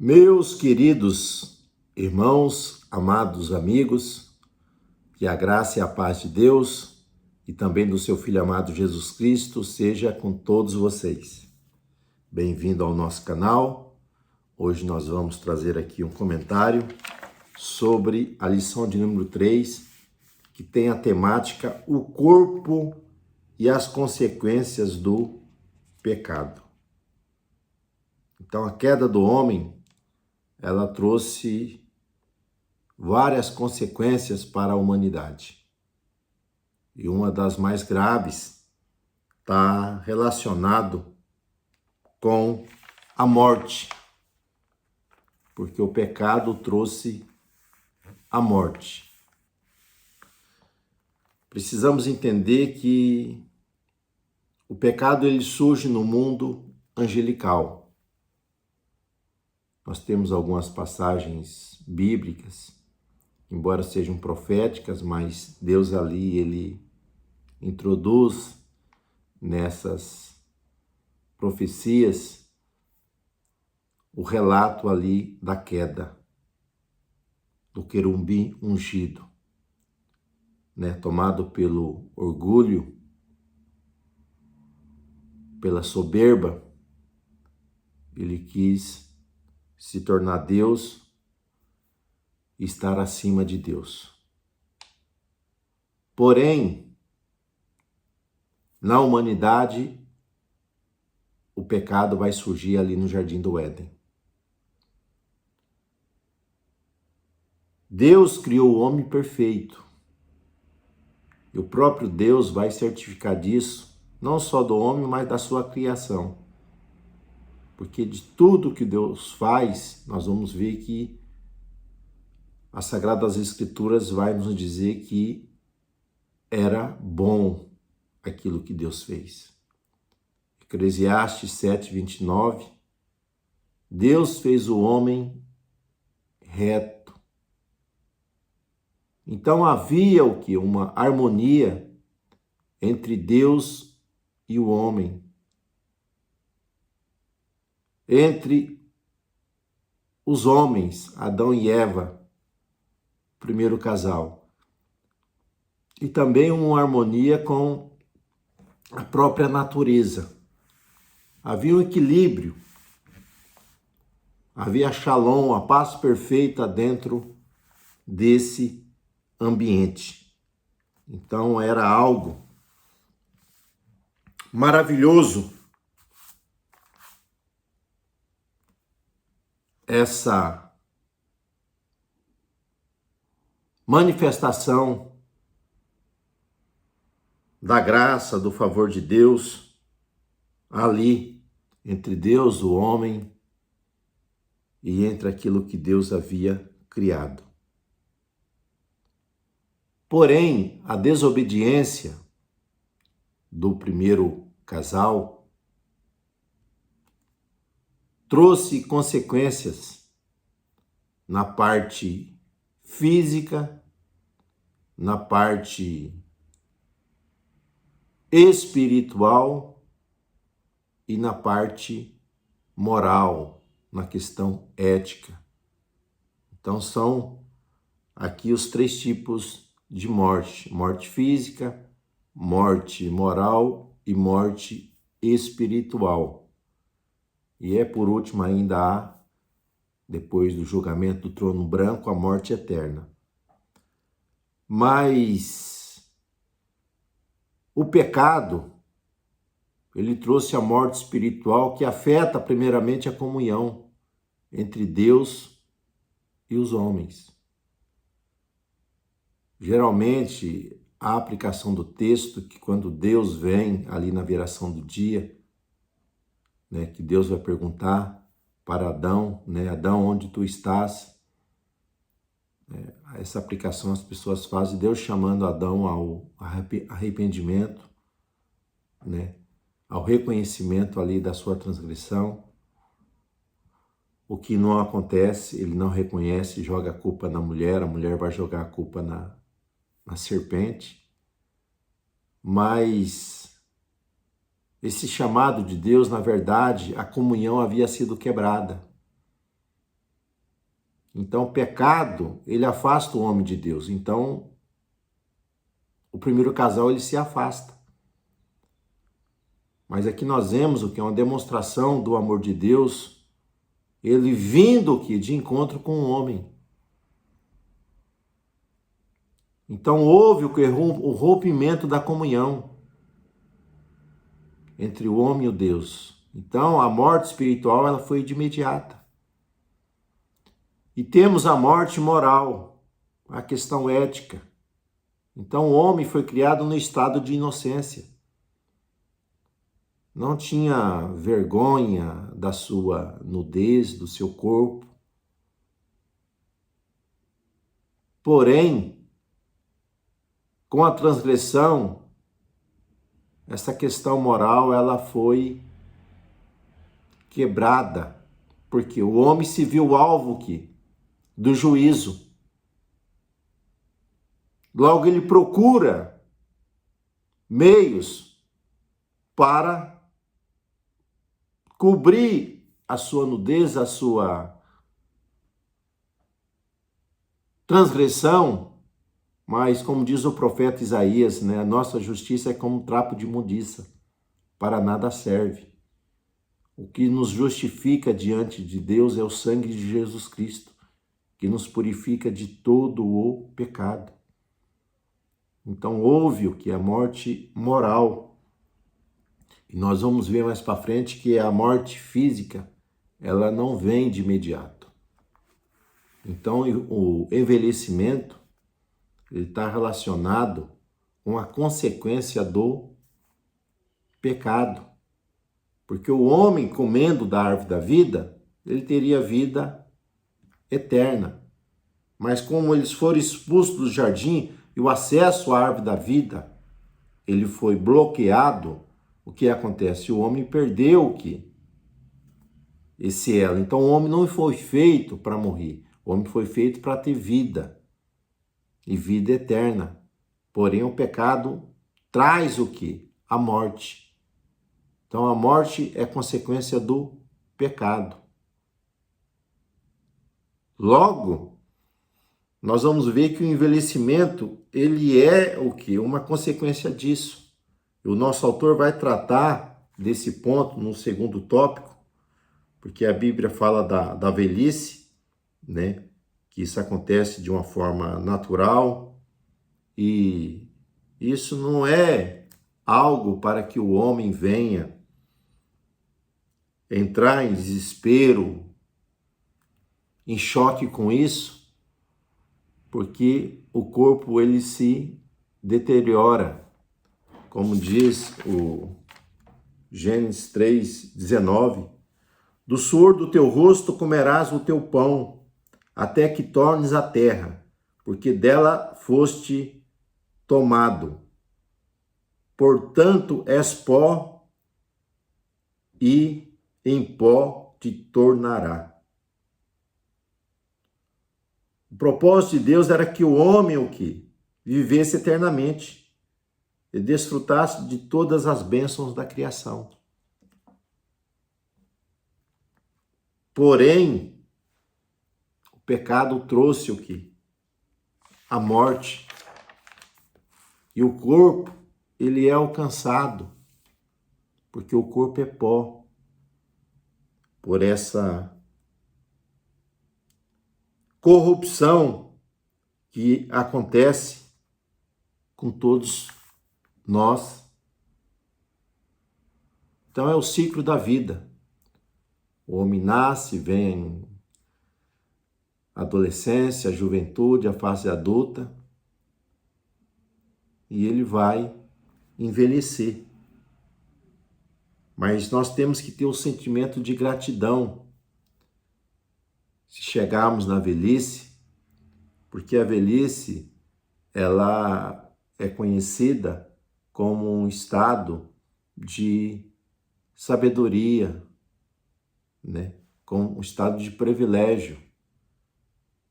Meus queridos irmãos, amados amigos, que a graça e a paz de Deus e também do seu Filho amado Jesus Cristo seja com todos vocês. Bem-vindo ao nosso canal. Hoje nós vamos trazer aqui um comentário sobre a lição de número 3, que tem a temática o corpo e as consequências do pecado. Então, a queda do homem ela trouxe várias consequências para a humanidade. E uma das mais graves está relacionado com a morte, porque o pecado trouxe a morte. Precisamos entender que o pecado ele surge no mundo angelical. Nós temos algumas passagens bíblicas, embora sejam proféticas, mas Deus ali, ele introduz nessas profecias o relato ali da queda do querubim ungido, tomado pelo orgulho, pela soberba, ele quis se tornar Deus e estar acima de Deus. Porém, na humanidade, o pecado vai surgir ali no Jardim do Éden. Deus criou o homem perfeito. E o próprio Deus vai certificar disso, não só do homem, mas da sua criação. Porque de tudo que Deus faz, nós vamos ver que as Sagradas Escrituras vai nos dizer que era bom aquilo que Deus fez. Eclesiastes 7:29, Deus fez o homem reto. Então havia o que? Uma harmonia entre Deus e o homem. Entre os homens, Adão e Eva, primeiro casal. E também uma harmonia com a própria natureza. Havia um equilíbrio, havia shalom, a paz perfeita dentro desse ambiente. Então era algo maravilhoso essa manifestação da graça, do favor de Deus, ali, entre Deus, o homem, e entre aquilo que Deus havia criado. Porém, a desobediência do primeiro casal trouxe consequências na parte física, na parte espiritual e na parte moral, na questão ética. Então são aqui os três tipos de morte: morte física, morte moral e morte espiritual. E por último ainda há, depois do julgamento do trono branco, a morte eterna. Mas o pecado, ele trouxe a morte espiritual que afeta primeiramente a comunhão entre Deus e os homens. Geralmente, a aplicação do texto, que quando Deus vem ali na viração do dia, que Deus vai perguntar para Adão, Adão, onde tu estás? Essa aplicação as pessoas fazem, Deus chamando Adão ao arrependimento, ao reconhecimento ali da sua transgressão. O que não acontece, ele não reconhece, joga a culpa na mulher, a mulher vai jogar a culpa na serpente. Mas esse chamado de Deus, na verdade, a comunhão havia sido quebrada. Então, o pecado, ele afasta o homem de Deus. Então, o primeiro casal, ele se afasta. Mas aqui nós vemos o que é uma demonstração do amor de Deus, ele vindo aqui de encontro com o homem. Então, houve o rompimento da comunhão entre o homem e o Deus. Então, a morte espiritual, ela foi de imediata. E temos a morte moral, a questão ética. Então, o homem foi criado no estado de inocência. Não tinha vergonha da sua nudez, do seu corpo. Porém, com a transgressão, essa questão moral, ela foi quebrada, porque o homem se viu alvo do juízo. Logo, ele procura meios para cobrir a sua nudez, a sua transgressão, mas como diz o profeta Isaías, né, a nossa justiça é como um trapo de imundícia, para nada serve. O que nos justifica diante de Deus é o sangue de Jesus Cristo, que nos purifica de todo o pecado. Então houve o que é a morte moral. E nós vamos ver mais para frente que a morte física, ela não vem de imediato. Então o envelhecimento, ele está relacionado com a consequência do pecado. Porque o homem comendo da árvore da vida, ele teria vida eterna. Mas como eles foram expulsos do jardim e o acesso à árvore da vida, ele foi bloqueado, o que acontece? O homem perdeu o que? Esse elo. Então o homem não foi feito para morrer. O homem foi feito para ter vida. E vida eterna. Porém o pecado traz o que? A morte. Então a morte é consequência do pecado. Logo, nós vamos ver que o envelhecimento, ele é o que? Uma consequência disso. O nosso autor vai tratar desse ponto no segundo tópico, porque a Bíblia fala da velhice, né? Que isso acontece de uma forma natural e isso não é algo para que o homem venha entrar em desespero, em choque com isso, porque o corpo ele se deteriora. Como diz o Gênesis 3:19, do suor do teu rosto comerás o teu pão, até que tornes a terra, porque dela foste tomado. Portanto, és pó, e em pó te tornará. O propósito de Deus era que o homem o que? Vivesse eternamente e desfrutasse de todas as bênçãos da criação. Porém, o pecado trouxe o que? A morte. E o corpo, ele é alcançado, porque o corpo é pó, por essa corrupção que acontece com todos nós. Então é o ciclo da vida. O homem nasce, vem a adolescência, a juventude, a fase adulta, e ele vai envelhecer. Mas nós temos que ter o sentimento de gratidão se chegarmos na velhice, porque a velhice, ela é conhecida como um estado de sabedoria, né? Como um estado de privilégio.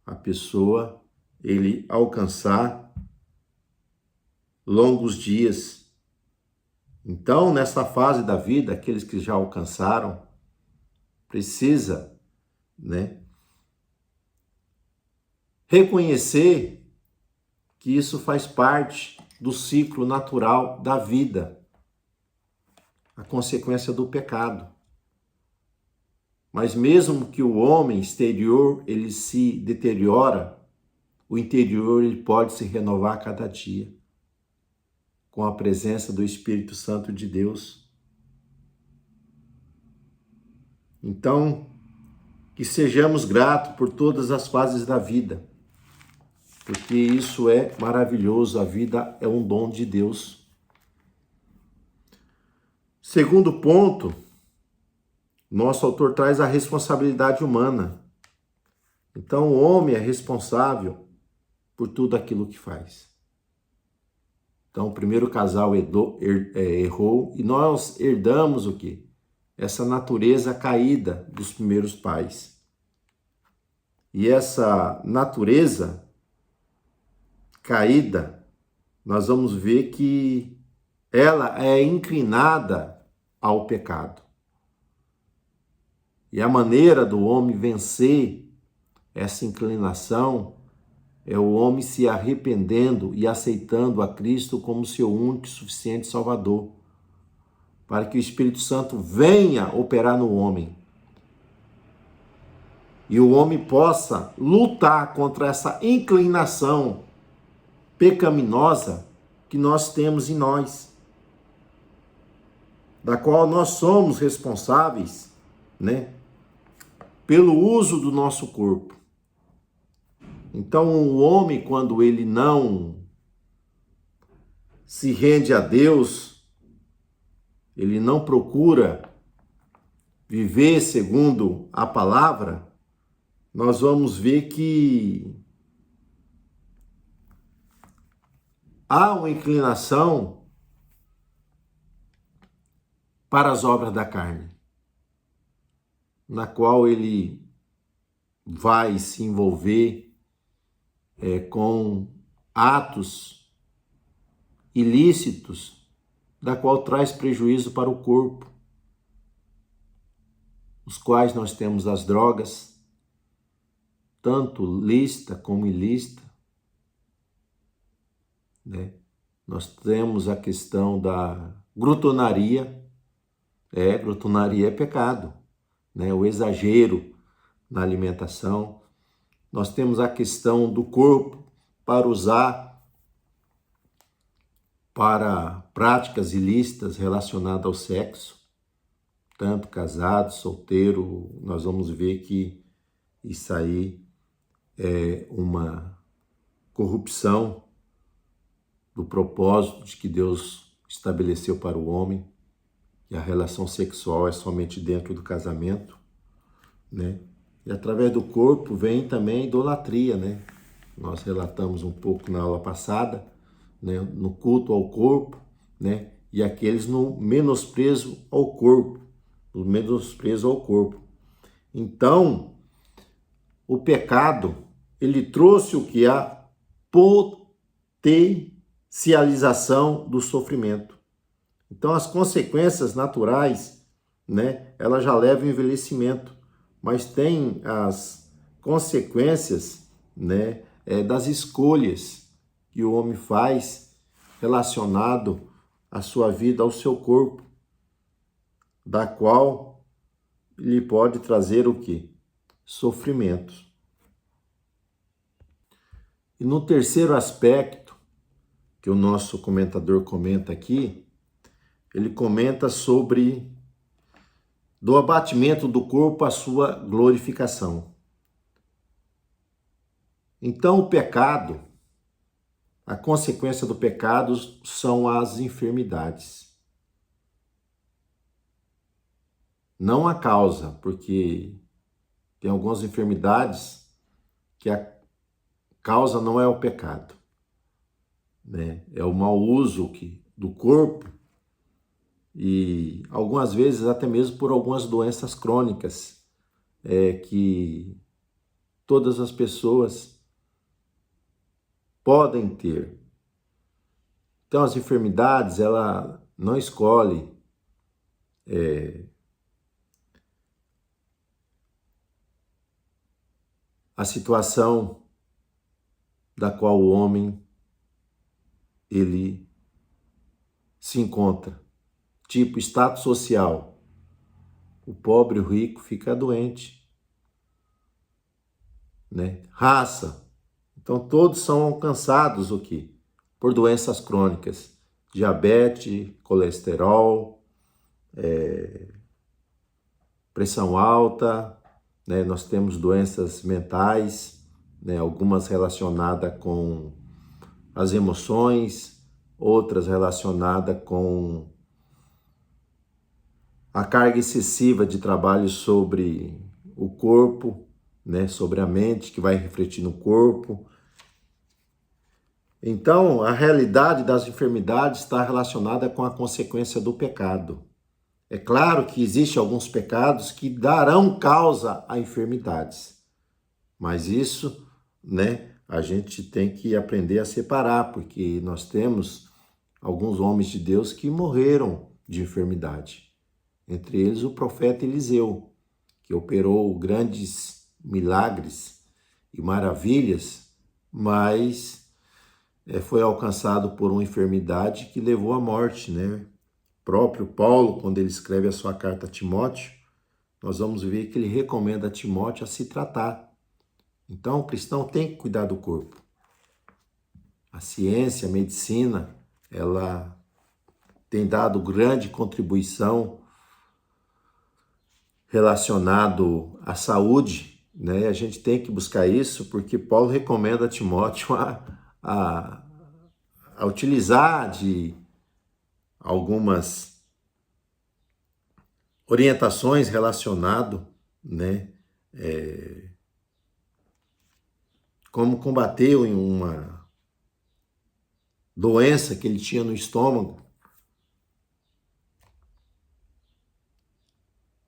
A pessoa, ele alcançar longos dias. Então, nessa fase da vida, aqueles que já alcançaram, precisa, né, reconhecer que isso faz parte do ciclo natural da vida, a consequência do pecado. Mas mesmo que o homem exterior ele se deteriora, o interior ele pode se renovar a cada dia com a presença do Espírito Santo de Deus. Então, que sejamos gratos por todas as fases da vida, porque isso é maravilhoso, a vida é um dom de Deus. Segundo ponto, nosso autor traz a responsabilidade humana. Então, o homem é responsável por tudo aquilo que faz. Então, o primeiro casal errou e nós herdamos o quê? Essa natureza caída dos primeiros pais. E essa natureza caída, nós vamos ver que ela é inclinada ao pecado. E a maneira do homem vencer essa inclinação é o homem se arrependendo e aceitando a Cristo como seu único e suficiente Salvador, para que o Espírito Santo venha operar no homem. E o homem possa lutar contra essa inclinação pecaminosa que nós temos em nós, da qual nós somos responsáveis, né, pelo uso do nosso corpo. Então, o homem, quando ele não se rende a Deus, ele não procura viver segundo a palavra, nós vamos ver que há uma inclinação para as obras da carne, na qual ele vai se envolver com atos ilícitos, da qual traz prejuízo para o corpo, os quais nós temos as drogas, tanto lícita como ilícita, né? Nós temos a questão da glutonaria. Glutonaria é pecado, né? O exagero na alimentação. Nós temos a questão do corpo para usar para práticas ilícitas relacionadas ao sexo, tanto casado, solteiro. Nós vamos ver que isso aí é uma corrupção do propósito de que Deus estabeleceu para o homem, que a relação sexual é somente dentro do casamento, né? E através do corpo vem também a idolatria, né? Nós relatamos um pouco na aula passada, né? No culto ao corpo, né? E aqueles no menosprezo ao corpo, no menosprezo ao corpo. Então, o pecado, ele trouxe o que? A potencialização do sofrimento. Então, as consequências naturais, né? Ela já leva o envelhecimento, mas tem as consequências, né, das escolhas que o homem faz relacionado à sua vida, ao seu corpo, da qual lhe pode trazer o quê? Sofrimento. E no terceiro aspecto, que o nosso comentador comenta aqui, ele comenta sobre do abatimento do corpo à sua glorificação. Então, o pecado, a consequência do pecado são as enfermidades. Não a causa, porque tem algumas enfermidades que a causa não é o pecado, né? É o mau uso do corpo e algumas vezes até mesmo por algumas doenças crônicas que todas as pessoas podem ter. Então, as enfermidades, ela não escolhe a situação da qual o homem ele se encontra. Tipo, status social. O pobre e o rico fica doente, né? Raça. Então todos são alcançados o quê? Por doenças crônicas. Diabetes, colesterol, pressão alta, né? Nós temos doenças mentais, né? Algumas relacionadas com as emoções, outras relacionadas com a carga excessiva de trabalho sobre o corpo, né? Sobre a mente, que vai refletir no corpo. Então, a realidade das enfermidades está relacionada com a consequência do pecado. É claro que existem alguns pecados que darão causa a enfermidades, mas isso, né, a gente tem que aprender a separar, porque nós temos alguns homens de Deus que morreram de enfermidade. Entre eles o profeta Eliseu, que operou grandes milagres e maravilhas, mas foi alcançado por uma enfermidade que levou à morte, né? Próprio Paulo, quando ele escreve a sua carta a Timóteo, nós vamos ver que ele recomenda a Timóteo a se tratar. Então, o cristão tem que cuidar do corpo. A ciência, a medicina, ela tem dado grande contribuição relacionado à saúde, né? A gente tem que buscar isso porque Paulo recomenda a Timóteo a utilizar de algumas orientações relacionadas, né? Como combater uma doença que ele tinha no estômago.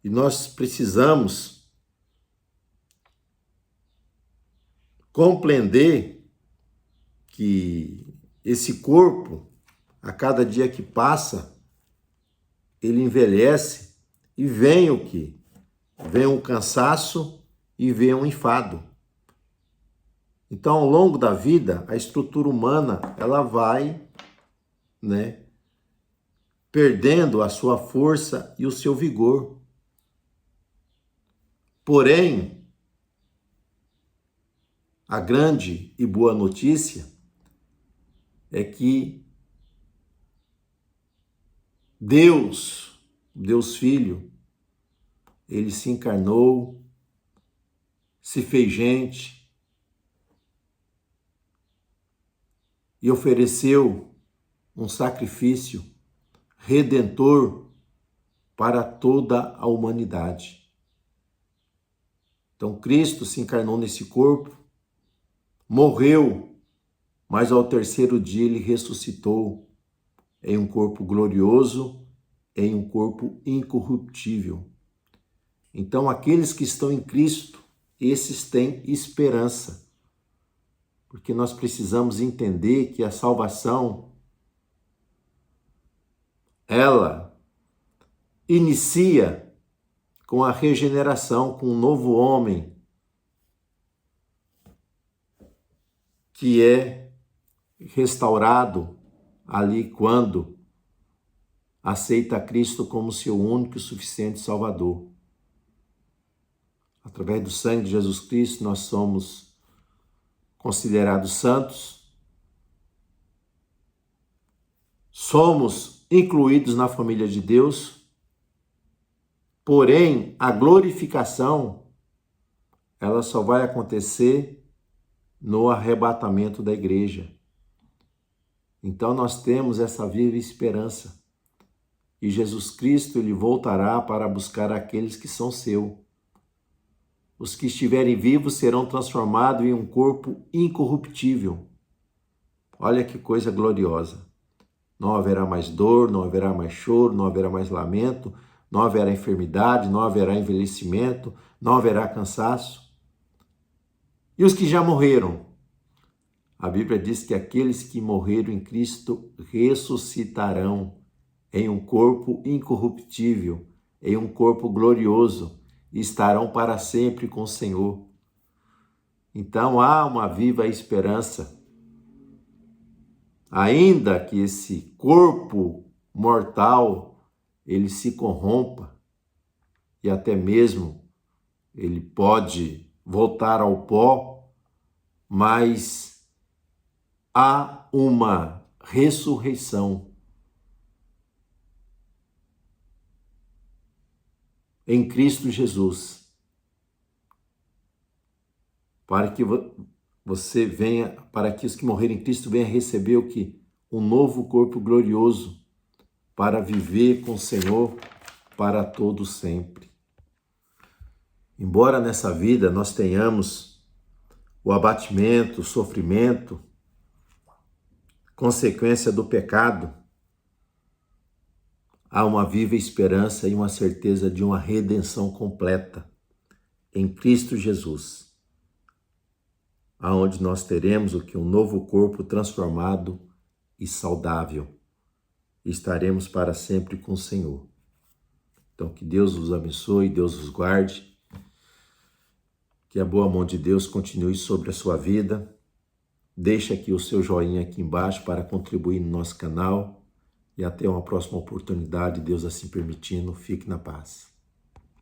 E nós precisamos compreender que esse corpo, a cada dia que passa, ele envelhece e vem o quê? Vem um cansaço e vem um enfado. Então, ao longo da vida, a estrutura humana, ela vai, né, perdendo a sua força e o seu vigor. Porém, a grande e boa notícia é que Deus Filho, ele se encarnou, se fez gente e ofereceu um sacrifício redentor para toda a humanidade. Então, Cristo se encarnou nesse corpo, morreu, mas ao terceiro dia ele ressuscitou em um corpo glorioso, em um corpo incorruptível. Então, aqueles que estão em Cristo, esses têm esperança, porque nós precisamos entender que a salvação, ela inicia com a regeneração, com um novo homem, que é restaurado ali quando aceita Cristo como seu único e suficiente Salvador. Através do sangue de Jesus Cristo, nós somos considerados santos, somos incluídos na família de Deus, porém, a glorificação, ela só vai acontecer no arrebatamento da igreja. Então, nós temos essa viva esperança. E Jesus Cristo, ele voltará para buscar aqueles que são seus. Os que estiverem vivos serão transformados em um corpo incorruptível. Olha que coisa gloriosa. Não haverá mais dor, não haverá mais choro, não haverá mais lamento, não haverá enfermidade, não haverá envelhecimento, não haverá cansaço. E os que já morreram? A Bíblia diz que aqueles que morreram em Cristo ressuscitarão em um corpo incorruptível, em um corpo glorioso, e estarão para sempre com o Senhor. Então há uma viva esperança ainda que esse corpo mortal ele se corrompa e até mesmo ele pode voltar ao pó, mas há uma ressurreição em Cristo Jesus, para que você venha, para que os que morrerem em Cristo venham receber o que? Um novo corpo glorioso, para viver com o Senhor para todo sempre. Embora nessa vida nós tenhamos o abatimento, o sofrimento, consequência do pecado, há uma viva esperança e uma certeza de uma redenção completa em Cristo Jesus, aonde nós teremos o que? Um novo corpo transformado e saudável. E estaremos para sempre com o Senhor. Então que Deus os abençoe, Deus os guarde, que a boa mão de Deus continue sobre a sua vida. Deixe aqui o seu joinha aqui embaixo para contribuir no nosso canal e até uma próxima oportunidade, Deus assim permitindo. Fique na paz.